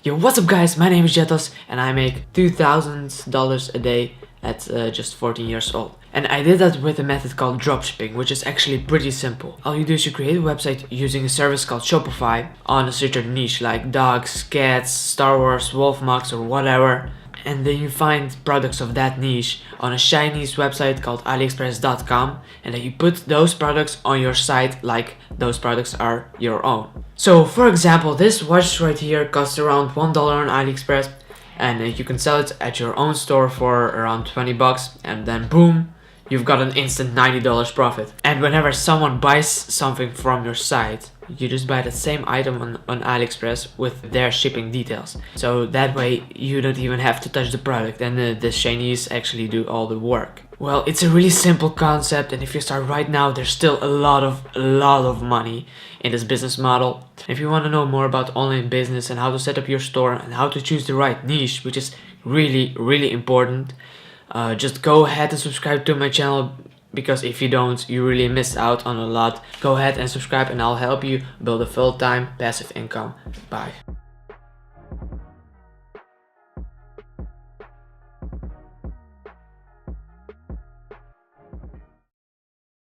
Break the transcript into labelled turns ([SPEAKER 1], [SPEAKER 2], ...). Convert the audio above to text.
[SPEAKER 1] Yo, what's up guys, my name is Jetos and I make $2,000 a day at just 14 years old. And I did that with a method called dropshipping, which is actually pretty simple. All you do is you create a website using a service called Shopify on a certain niche like dogs, cats, Star Wars, wolf mugs or whatever. And then you find products of that niche on a Chinese website called aliexpress.com, and then you put those products on your site like those products are your own. So for example, this watch right here costs around $1 on AliExpress, and you can sell it at your own store for around 20 bucks, and then boom, you've got an instant $90 profit. And whenever someone buys something from your site, you just buy the same item on AliExpress with their shipping details. So that way you don't even have to touch the product, and the Chinese actually do all the work. Well, it's a really simple concept, and if you start right now, there's still a lot of money in this business model. If you want to know more about online business and how to set up your store and how to choose the right niche, which is really important, just go ahead and subscribe to my channel, because if you don't, you really miss out on a lot. Go ahead and subscribe and I'll help you build a full-time passive income. Bye.